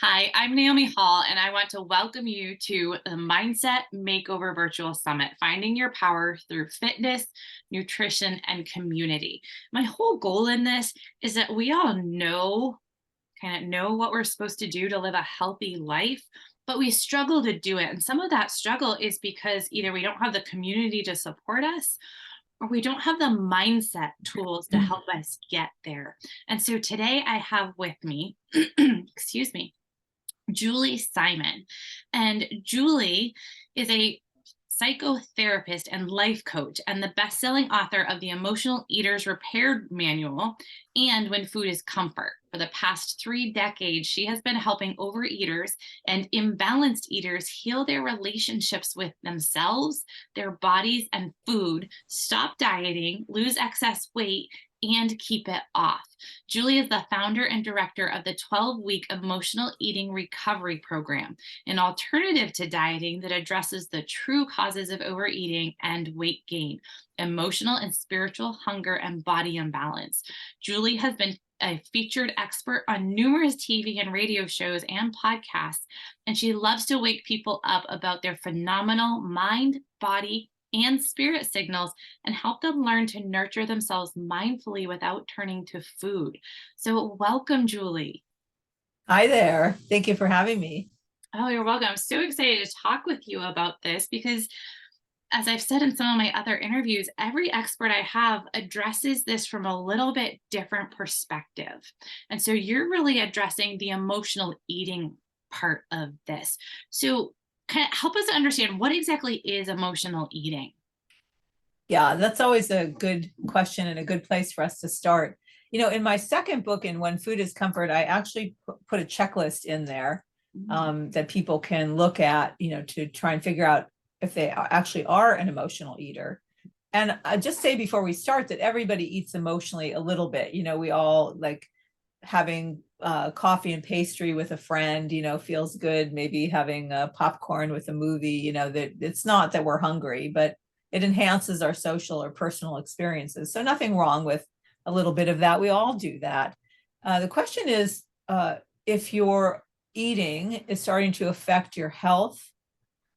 Hi, I'm Naomi Hall, and I want to welcome you to the Mindset Makeover Virtual Summit, Finding Your Power Through Fitness, Nutrition, and Community. My whole goal in this is that we all know what we're supposed to do to live a healthy life, but we struggle to do it. And some of that struggle is because either we don't have the community to support us or we don't have the mindset tools to help us get there. And so today I have with me, excuse me, Julie Simon. And Julie is a psychotherapist and life coach and the best-selling author of the Emotional Eaters Repair Manual and When Food is Comfort. For the past 3 decades, she has been helping overeaters and imbalanced eaters heal their relationships with themselves, their bodies, and food, stop dieting, lose excess weight, and keep it off. Julie is the founder and director of the 12-week Emotional Eating Recovery Program, an alternative to dieting that addresses the true causes of overeating and weight gain, emotional and spiritual hunger, and body imbalance. Julie has been a featured expert on numerous TV and radio shows and podcasts, and she loves to wake people up about their phenomenal mind, body, and spirit signals and help them learn to nurture themselves mindfully without turning to food. So welcome, Julie. Hi there. Thank you for having me. Oh, you're welcome. I'm so excited to talk with you about this because, as I've said in some of my other interviews, every expert I have addresses this from a little bit different perspective. And so you're really addressing the emotional eating part of this. So kind of help us understand, what exactly is emotional eating? Yeah, that's always a good question and a good place for us to start. In my second book, in When Food is Comfort, I actually put a checklist in there that people can look at, to try and figure out if they actually are an emotional eater. And I just say before we start that everybody eats emotionally a little bit. We all like having coffee and pastry with a friend, feels good. Maybe having popcorn with a movie, that it's not that we're hungry, but it enhances our social or personal experiences. So nothing wrong with a little bit of that. We all do that. The question is, if your eating is starting to affect your health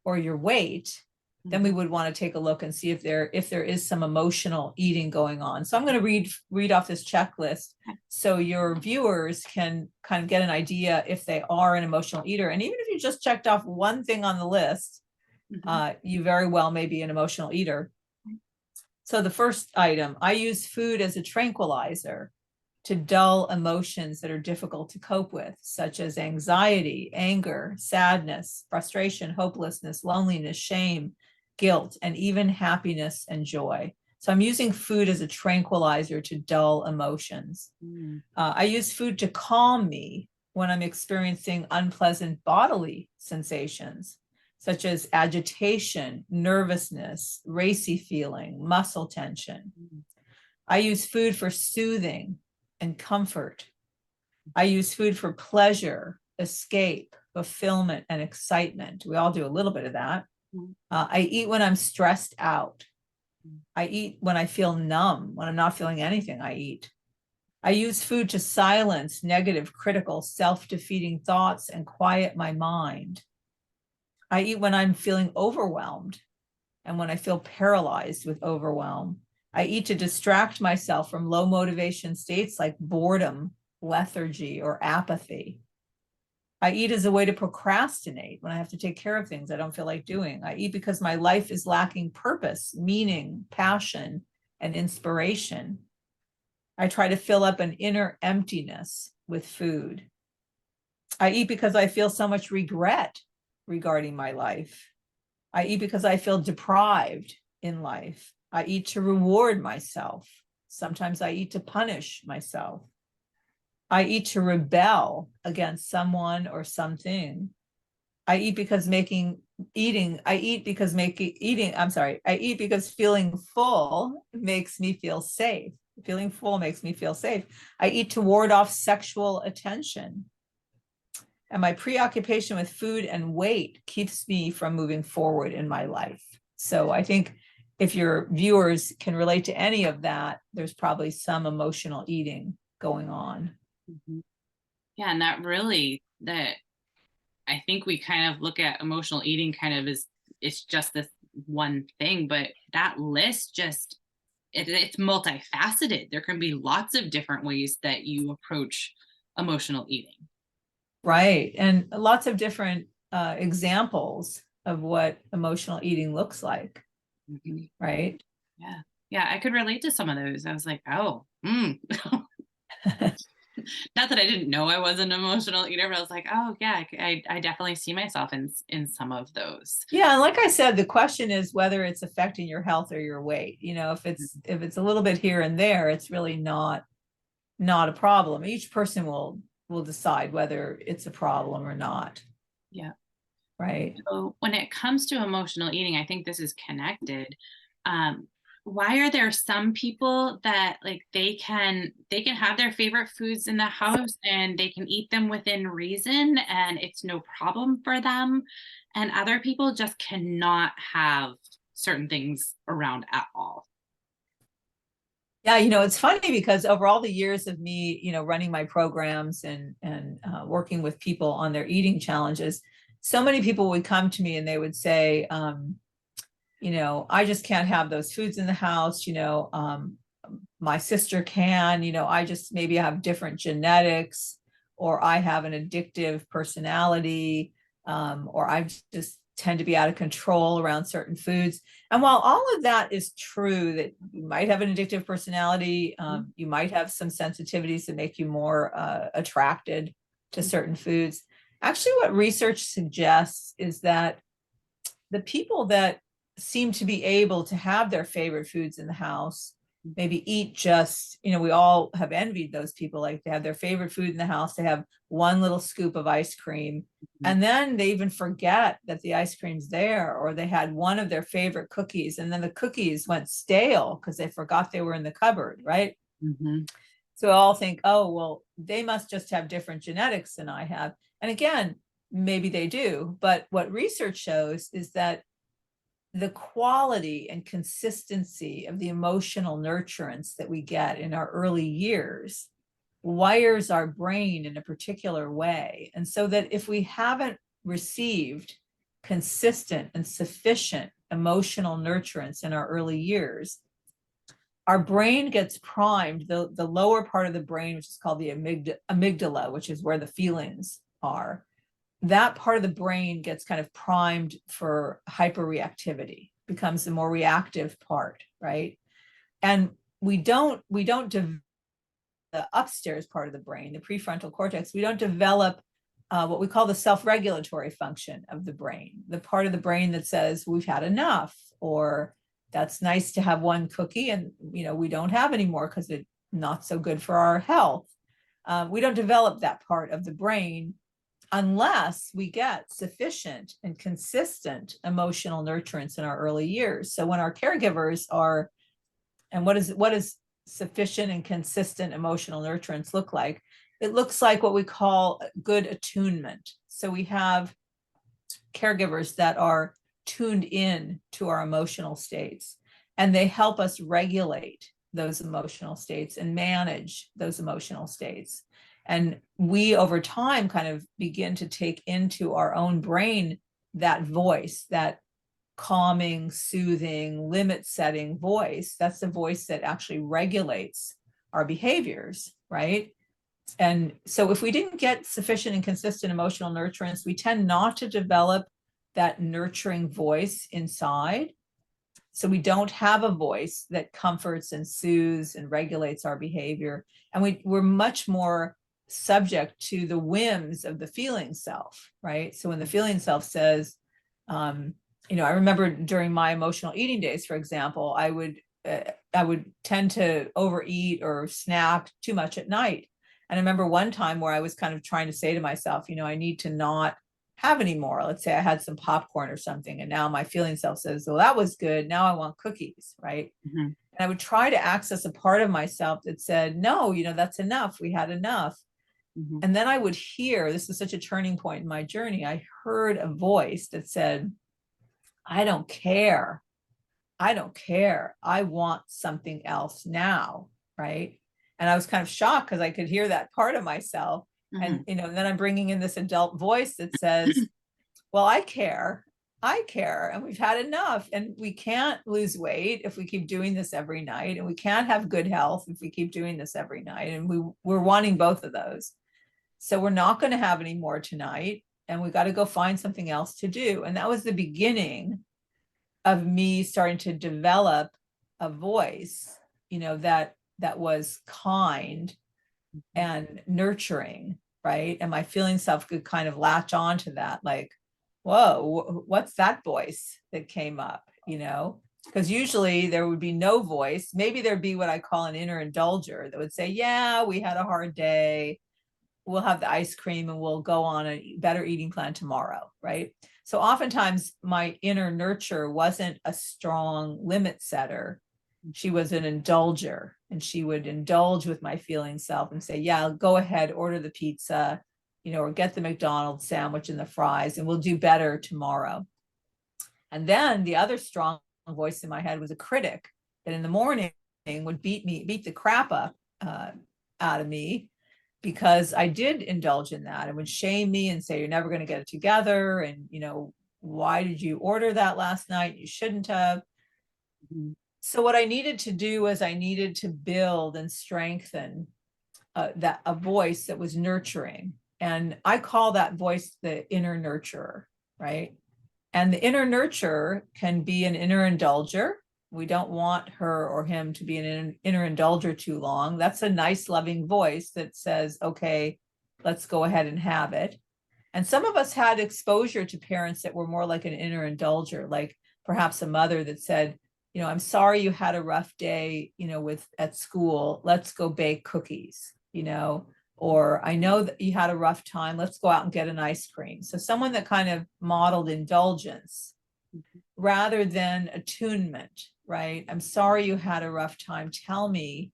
or your weight, then we would want to take a look and see if there is some emotional eating going on. So I'm going to read off this checklist so your viewers can kind of get an idea if they are an emotional eater. And even if you just checked off one thing on the list, you very well may be an emotional eater. So the first item, I use food as a tranquilizer to dull emotions that are difficult to cope with, such as anxiety, anger, sadness, frustration, hopelessness, loneliness, shame, guilt, and even happiness and joy. So I'm using food as a tranquilizer to dull emotions. I use food to calm me when I'm experiencing unpleasant bodily sensations, such as agitation, nervousness, racy feeling, muscle tension. I use food for soothing and comfort. I use food for pleasure, escape, fulfillment, and excitement. We all do a little bit of that. I eat when I'm stressed out. I eat when I feel numb. When I'm not feeling anything, I eat. I use food to silence negative, critical, self-defeating thoughts and quiet my mind. I eat when I'm feeling overwhelmed and when I feel paralyzed with overwhelm. I eat to distract myself from low motivation states like boredom, lethargy, or apathy. I eat as a way to procrastinate when I have to take care of things I don't feel like doing. I eat because my life is lacking purpose, meaning, passion, and inspiration. I try to fill up an inner emptiness with food. I eat because I feel so much regret regarding my life. I eat because I feel deprived in life. I eat to reward myself. Sometimes I eat to punish myself. I eat to rebel against someone or something. I eat because feeling full makes me feel safe. Feeling full makes me feel safe. I eat to ward off sexual attention. And my preoccupation with food and weight keeps me from moving forward in my life. So I think if your viewers can relate to any of that, there's probably some emotional eating going on. Yeah, and that I think we kind of look at emotional eating kind of as it's just this one thing, but that list just it's multifaceted. There can be lots of different ways that you approach emotional eating. Right. And lots of different examples of what emotional eating looks like. Mhm. Right. Yeah. Yeah, I could relate to some of those. I was like, oh, not that I didn't know I was an emotional eater, but I was like, oh yeah, I definitely see myself in some of those. Yeah, and like I said, the question is whether it's affecting your health or your weight. If it's a little bit here and there, it's really not a problem. Each person will decide whether it's a problem or not, Yeah. right? So when it comes to emotional eating, I think this is connected. Um, why are there some people that like they can have their favorite foods in the house and they can eat them within reason and it's no problem for them, and other people just cannot have certain things around at all? Yeah, it's funny because over all the years of me, running my programs and working with people on their eating challenges, so many people would come to me and they would say, I just can't have those foods in the house. My sister can, I just maybe have different genetics, or I have an addictive personality, or I just tend to be out of control around certain foods. And while all of that is true, that you might have an addictive personality, you might have some sensitivities that make you more attracted to certain foods. Actually, what research suggests is that the people that seem to be able to have their favorite foods in the house, maybe eat just, we all have envied those people, like they have their favorite food in the house, they have one little scoop of ice cream, and then they even forget that the ice cream's there, or they had one of their favorite cookies and then the cookies went stale because they forgot they were in the cupboard, right? Mm-hmm. So I all think, oh, well, they must just have different genetics than I have. And again, maybe they do, but what research shows is that the quality and consistency of the emotional nurturance that we get in our early years wires our brain in a particular way. And so that if we haven't received consistent and sufficient emotional nurturance in our early years, our brain gets primed, the lower part of the brain, which is called the amygdala, which is where the feelings are, that part of the brain gets kind of primed for hyperreactivity, becomes the more reactive part, right? And we don't develop the upstairs part of the brain, the prefrontal cortex. We don't develop what we call the self-regulatory function of the brain, the part of the brain that says we've had enough, or that's nice to have one cookie and we don't have any more because it's not so good for our health. We don't develop that part of the brain unless we get sufficient and consistent emotional nurturance in our early years. So when our caregivers are, and what is sufficient and consistent emotional nurturance look like? It looks like what we call good attunement. So we have caregivers that are tuned in to our emotional states, and they help us regulate those emotional states and manage those emotional states. And we, over time, kind of begin to take into our own brain that voice, that calming, soothing, limit setting voice. That's the voice that actually regulates our behaviors, right? And so if we didn't get sufficient and consistent emotional nurturance, we tend not to develop that nurturing voice inside. So we don't have a voice that comforts and soothes and regulates our behavior. And we're much more subject to the whims of the feeling self, right? So when the feeling self says, I remember during my emotional eating days, for example, I would tend to overeat or snack too much at night. And I remember one time where I was kind of trying to say to myself, I need to not have any more. Let's say I had some popcorn or something, and now my feeling self says, well, that was good. Now I want cookies, right? Mm-hmm. And I would try to access a part of myself that said, no, that's enough. We had enough. Mm-hmm. And then I would hear, this is such a turning point in my journey, I heard a voice that said, I don't care. I don't care. I want something else now, right? And I was kind of shocked because I could hear that part of myself. And, Mhm. then I'm bringing in this adult voice that says, well, I care. And we've had enough. And we can't lose weight if we keep doing this every night. And we can't have good health if we keep doing this every night. And we're wanting both of those. So we're not going to have any more tonight. And we got to go find something else to do. And that was the beginning of me starting to develop a voice, that was kind and nurturing, right? And my feeling self could kind of latch on to that, like, whoa, what's that voice that came up, Because usually there would be no voice. Maybe there'd be what I call an inner indulger that would say, yeah, we had a hard day. We'll have the ice cream and we'll go on a better eating plan tomorrow, right? So oftentimes my inner nurture wasn't a strong limit setter. She was an indulger, and she would indulge with my feeling self and say, yeah, go ahead, order the pizza, or get the McDonald's sandwich and the fries, and we'll do better tomorrow. And then the other strong voice in my head was a critic that in the morning would beat the crap up out of me, because I did indulge in that, and would shame me and say, you're never going to get it together. And, why did you order that last night? You shouldn't have. Mhm. So what I needed to do was I needed to build and strengthen a voice that was nurturing. And I call that voice the inner nurturer, right? And the inner nurturer can be an inner indulger. We don't want her or him to be an inner indulger too long. That's a nice, loving voice that says, okay, let's go ahead and have it. And some of us had exposure to parents that were more like an inner indulger, like perhaps a mother that said, I'm sorry you had a rough day, at school. Let's go bake cookies, or I know that you had a rough time. Let's go out and get an ice cream. So someone that kind of modeled indulgence rather than attunement, right? I'm sorry you had a rough time. Tell me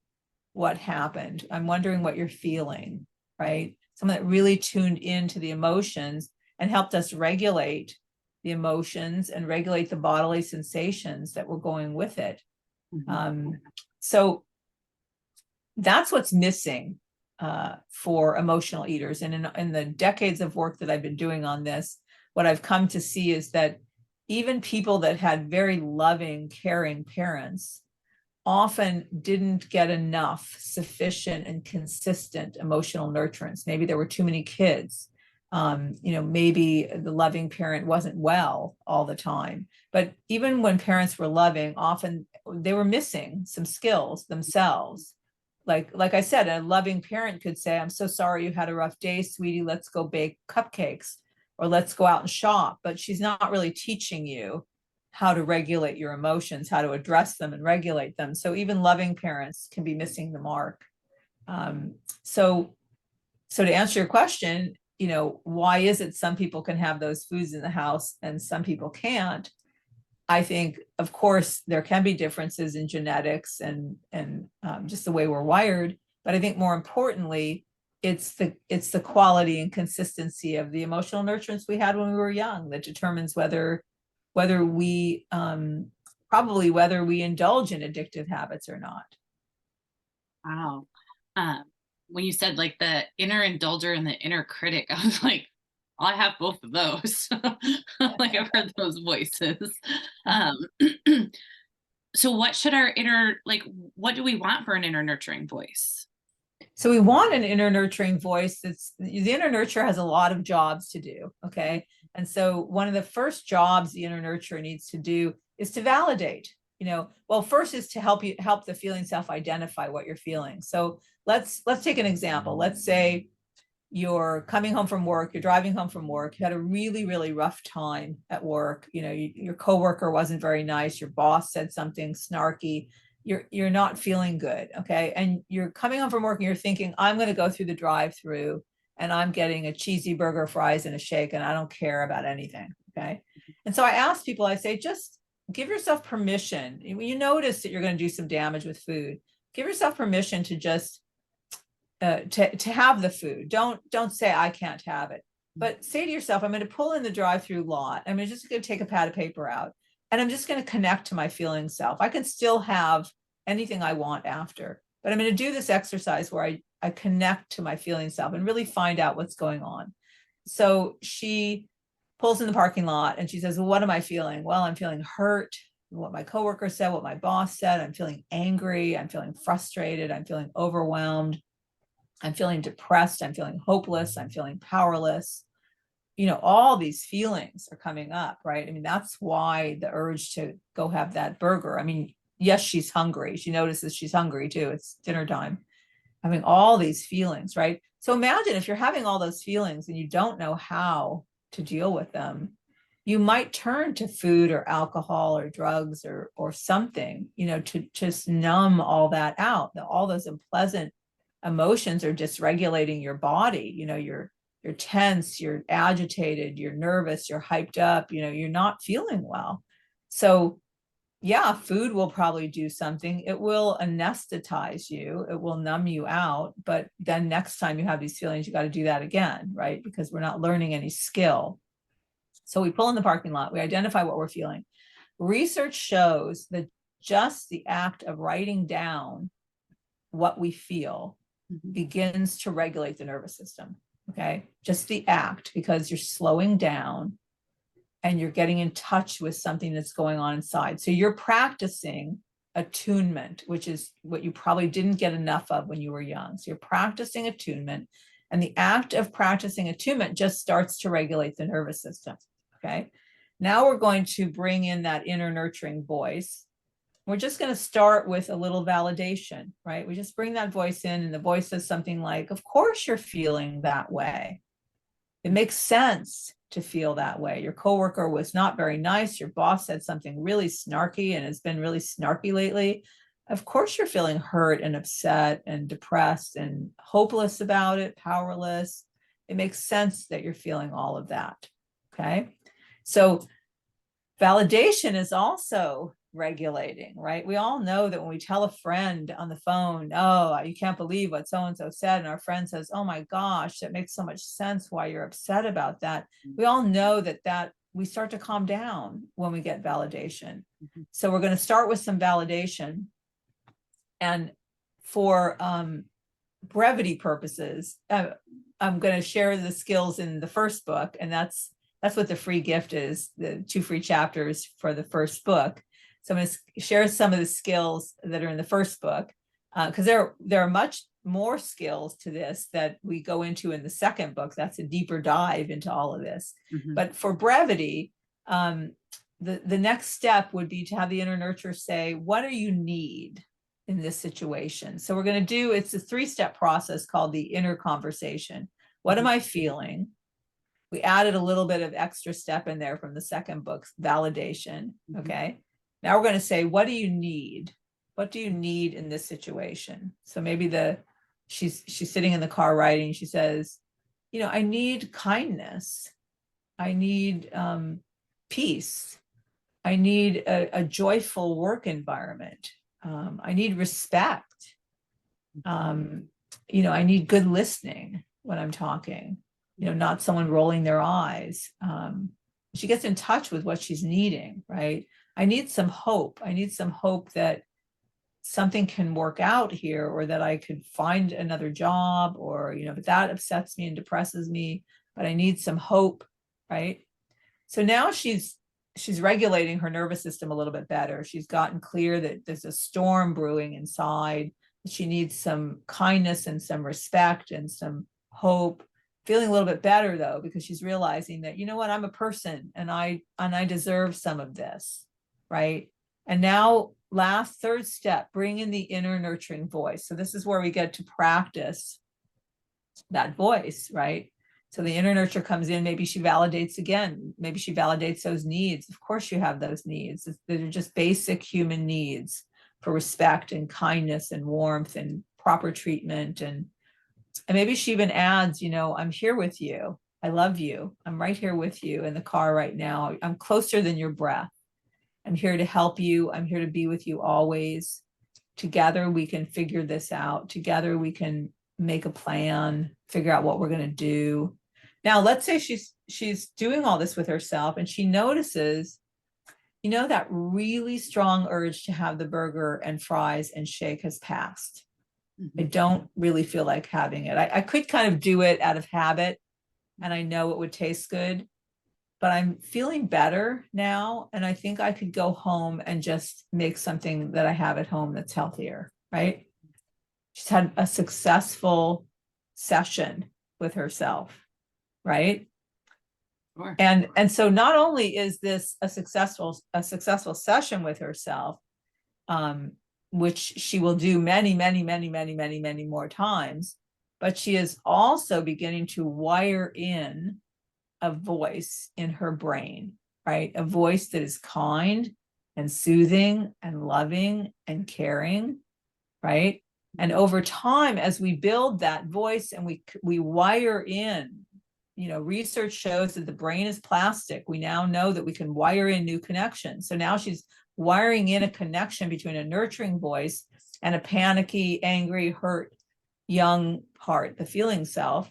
what happened. I'm wondering what you're feeling, right? Someone that really tuned into the emotions and helped us regulate the emotions and regulate the bodily sensations that were going with it. So that's what's missing for emotional eaters. And in the decades of work that I've been doing on this, what I've come to see is that even people that had very loving, caring parents often didn't get enough sufficient and consistent emotional nurturance. Maybe there were too many kids. Maybe the loving parent wasn't well all the time. But even when parents were loving, often they were missing some skills themselves. Like I said, a loving parent could say, I'm so sorry you had a rough day, sweetie. Let's go bake cupcakes, or let's go out and shop. But she's not really teaching you how to regulate your emotions, how to address them and regulate them. So even loving parents can be missing the mark. So to answer your question, why is it some people can have those foods in the house and some people can't? I think, of course, there can be differences in genetics and just the way we're wired. But I think more importantly, it's the quality and consistency of the emotional nurturance we had when we were young that determines whether we whether we indulge in addictive habits or not. Wow. When you said like the inner indulger and the inner critic, I was like, I have both of those. Like I've heard those voices. Um, so what should our inner, like, what do we want for an inner nurturing voice? So we want an inner nurturing voice. The inner nurturer has a lot of jobs to do. Okay. And so one of the first jobs the inner nurturer needs to do is to validate, well, first is to help the feeling self identify what you're feeling. So let's take an example. Let's say you're coming home from work, you're driving home from work, you had a really, really rough time at work. Your coworker wasn't very nice. Your boss said something snarky. You're not feeling good. Okay. And you're coming home from work and you're thinking, I'm going to go through the drive-through and I'm getting a cheesy burger, fries, and a shake, and I don't care about anything. Okay. And so I ask people, I say, just give yourself permission. When you notice that you're going to do some damage with food, give yourself permission to just to have the food. Don't say I can't have it, but say to yourself, I'm going to pull in the drive-through lot. I'm just going to take a pad of paper out, and I'm just going to connect to my feeling self. I can still have anything I want after, but I'm going to do this exercise where I connect to my feeling self and really find out what's going on. So she pulls in the parking lot and she says, well, what am I feeling? Well, I'm feeling hurt. What my coworker said, what my boss said. I'm feeling angry. I'm feeling frustrated. I'm feeling overwhelmed. I'm feeling depressed. I'm feeling hopeless. I'm feeling powerless. All these feelings are coming up, right? I mean, that's why the urge to go have that burger. I mean, yes, she's hungry. She notices she's hungry too. It's dinner time. Having all these feelings, right? So imagine if you're having all those feelings and you don't know how to deal with them, you might turn to food or alcohol or drugs or something, to just numb all that out. All those unpleasant emotions are dysregulating your body. You're tense, you're agitated, you're nervous, you're hyped up, you're not feeling well. So yeah, food will probably do something. It will anesthetize you. It will numb you out. But then next time you have these feelings, you got to do that again, right? Because we're not learning any skill. So we pull in the parking lot, we identify what we're feeling. Research shows that just the act of writing down what we feel begins to regulate the nervous system. Okay. Just the act, because you're slowing down and you're getting in touch with something that's going on inside. So you're practicing attunement, which is what you probably didn't get enough of when you were young. So you're practicing attunement, and the act of practicing attunement just starts to regulate the nervous system. Okay. Now we're going to bring in that inner nurturing voice. We're just going to start with a little validation, right? We just bring that voice in, and the voice says something like, of course you're feeling that way. It makes sense to feel that way. Your coworker was not very nice. Your boss said something really snarky and has been really snarky lately. Of course you're feeling hurt and upset and depressed and hopeless about it, powerless. It makes sense that you're feeling all of that. Okay. So validation is also regulating, right? We all know that when we tell a friend on the phone, oh, you can't believe what so-and-so said, and our friend says, oh my gosh, that makes so much sense why you're upset about that. We all know that we start to calm down when we get validation. So we're going to start with some validation. And for brevity purposes, I'm going to share the skills in the first book, and that's what the free gift is, the 2 free chapters for the first book. So I'm going to share some of the skills that are in the first book, because there are much more skills to this that we go into in the second book. That's a deeper dive into all of this. But for brevity, the next step would be to have the inner nurturer say, what do you need in this situation? So we're going to do, it's a 3-step process called the inner conversation. What am I feeling? We added a little bit of extra step in there from the second book's validation. Okay. Now we're going to say, what do you need? What do you need in this situation? So maybe she's sitting in the car writing. She says, I need kindness. I need peace. I need a joyful work environment. I need respect. I need good listening when I'm talking. Not someone rolling their eyes. She gets in touch with what she's needing, right? I need some hope. I need some hope that something can work out here, or that I could find another job, or, but that upsets me and depresses me, but I need some hope, right? So now she's regulating her nervous system a little bit better. She's gotten clear that there's a storm brewing inside. She needs some kindness and some respect and some hope. Feeling a little bit better though, because she's realizing that, I'm a person and I deserve some of this, right? And now third step, bring in the inner nurturing voice. So this is where we get to practice that voice, right? So the inner nurture comes in, maybe she validates again, maybe she validates those needs. Of course you have those needs. They're just basic human needs for respect and kindness and warmth and proper treatment. And maybe she even adds, I'm here with you. I love you. I'm right here with you in the car right now. I'm closer than your breath. I'm here to help you. I'm here to be with you always. Together we can figure this out. Together we can make a plan, figure out what we're going to do. Now, let's say she's doing all this with herself and she notices, that really strong urge to have the burger and fries and shake has passed. I Mhm. don't really feel like having it. I could kind of do it out of habit, and I know it would taste good, but I'm feeling better now. And I think I could go home and just make something that I have at home that's healthier, right? She's had a successful session with herself, right? Sure. And so not only is this a successful session with herself, um, which she will do many, many, many, many, many, many more times, but she is also beginning to wire in a voice in her brain, right? A voice that is kind and soothing and loving and caring, right? And over time, as we build that voice and we wire in, research shows that the brain is plastic. We now know that we can wire in new connections. So now she's wiring in a connection between a nurturing voice and a panicky, angry, hurt, young part, the feeling self.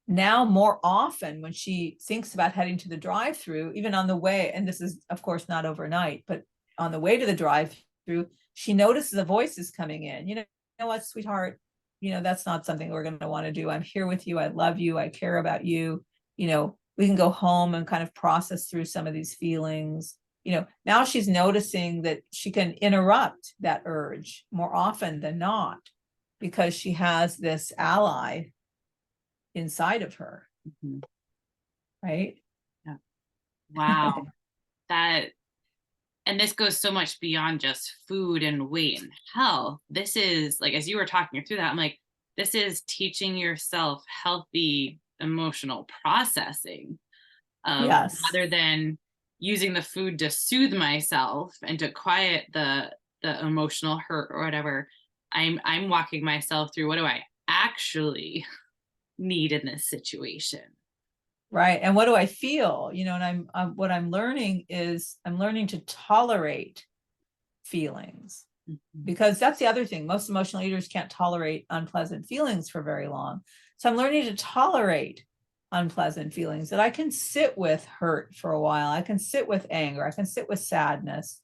Now, more often, when she thinks about heading to the drive-through, even on the way, and this is, of course, not overnight, but on the way to the drive-through, she notices a voice is coming in. You know what, sweetheart? That's not something we're going to want to do. I'm here with you. I love you. I care about you. We can go home and kind of process through some of these feelings. Now she's noticing that she can interrupt that urge more often than not because she has this ally inside of her, Mhm. right? Yeah. Wow. That, and this goes so much beyond just food and weight and health. This is like, as you were talking through that, I'm like, this is teaching yourself healthy emotional processing of, Yes. rather than using the food to soothe myself and to quiet the emotional hurt or whatever. I'm walking myself through, what do I actually need in this situation? Right. And what do I feel? And what I'm learning is I'm learning to tolerate feelings, Mhm. because that's the other thing. Most emotional eaters can't tolerate unpleasant feelings for very long. So I'm learning to tolerate unpleasant feelings, that I can sit with hurt for a while. I can sit with anger. I can sit with sadness.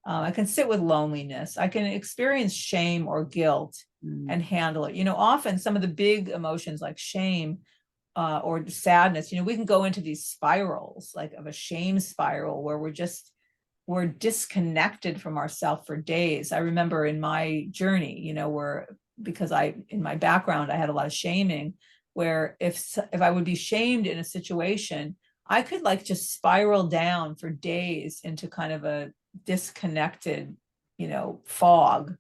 I can sit with loneliness. I can experience shame or guilt Mm. and handle it. Often some of the big emotions like shame or sadness, we can go into these spirals, like of a shame spiral, where we're disconnected from ourselves for days. I remember in my journey, where, because in my background, I had a lot of shaming, where if I would be shamed in a situation, I could like just spiral down for days into kind of a disconnected, fog,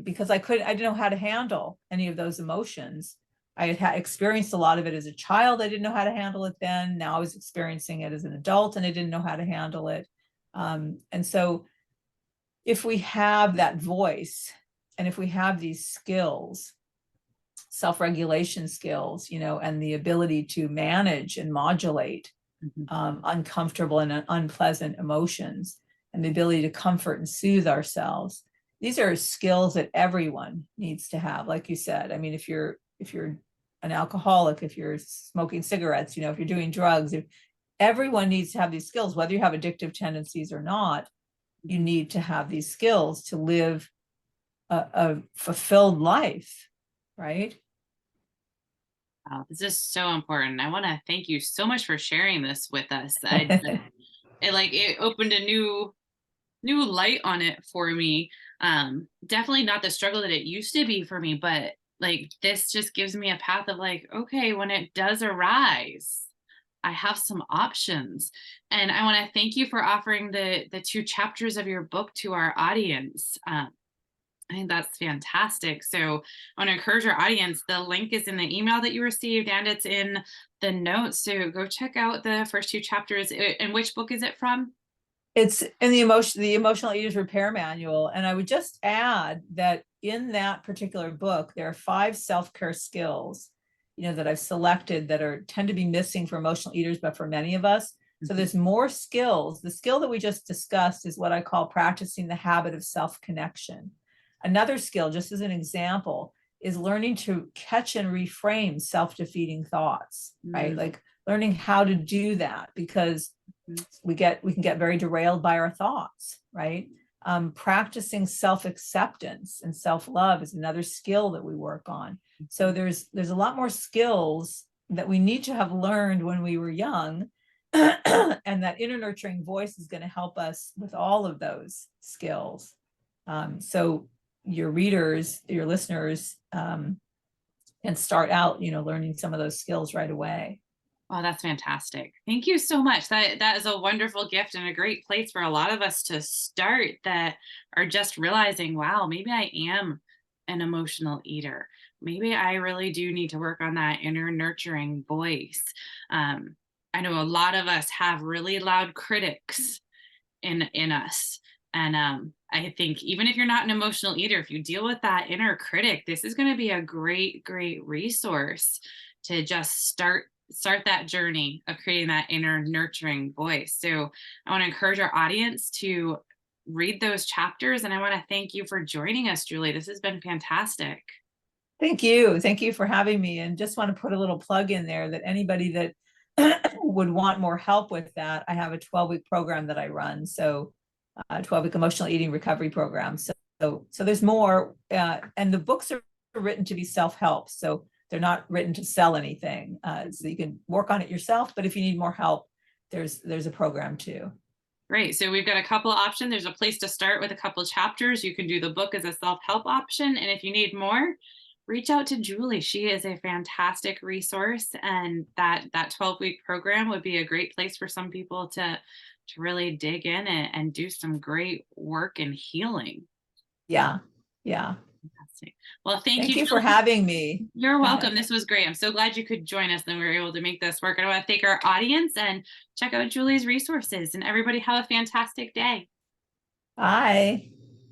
because I didn't know how to handle any of those emotions. I had experienced a lot of it as a child. I didn't know how to handle it then. Now I was experiencing it as an adult and I didn't know how to handle it. And so if we have that voice and if we have these skills, self-regulation skills, and the ability to manage and modulate Mhm. uncomfortable and unpleasant emotions, and the ability to comfort and soothe ourselves, these are skills that everyone needs to have. Like you said, I mean, if you're an alcoholic, if you're smoking cigarettes, if you're doing drugs, everyone needs to have these skills, whether you have addictive tendencies or not. You need to have these skills to live a fulfilled life, right? Wow, this is so important. I want to thank you so much for sharing this with us. It opened a new light on it for me. Definitely not the struggle that it used to be for me, but like this just gives me a path of like, okay, when it does arise, I have some options. And I want to thank you for offering the two chapters of your book to our audience. I think that's fantastic. So I want to encourage our audience. The link is in the email that you received and it's in the notes. So go check out the first two chapters. And which book is it from? It's in the Emotional Eaters Repair Manual. And I would just add that in that particular book, there are 5 self-care skills, that I've selected that tend to be missing for emotional eaters, but for many of us. So Mhm. there's more skills. The skill that we just discussed is what I call practicing the habit of self-connection. Another skill, just as an example, is learning to catch and reframe self-defeating thoughts, right? Mm. Like learning how to do that, because we can get very derailed by our thoughts, right? Practicing self-acceptance and self-love is another skill that we work on. So there's a lot more skills that we need to have learned when we were young. And that inner nurturing voice is going to help us with all of those skills. So your readers, your listeners, can start out, learning some of those skills right away. Oh, that's fantastic. Thank you so much. That is a wonderful gift and a great place for a lot of us to start that are just realizing, wow, maybe I am an emotional eater. Maybe I really do need to work on that inner nurturing voice. I know a lot of us have really loud critics in us. And I think even if you're not an emotional eater, if you deal with that inner critic, this is going to be a great, great resource to just start that journey of creating that inner nurturing voice. So I want to encourage our audience to read those chapters. And I want to thank you for joining us, Julie. This has been fantastic. Thank you. Thank you for having me. And just want to put a little plug in there that anybody that would want more help with that, I have a 12-week program that I run. So 12-week emotional eating recovery program. So there's more. And the books are written to be self-help. So they're not written to sell anything. So you can work on it yourself. But if you need more help, there's a program too. Great. So we've got a couple of options. There's a place to start with a couple of chapters. You can do the book as a self-help option. And if you need more, reach out to Julie. She is a fantastic resource. And that 12-week program would be a great place for some people to really dig in and do some great work and healing. Yeah. Yeah. Fantastic. Well, thank you Julie. For having me. You're welcome. This was great. I'm so glad you could join us and we were able to make this work. And I want to thank our audience and check out Julie's resources, and everybody have a fantastic day. Bye.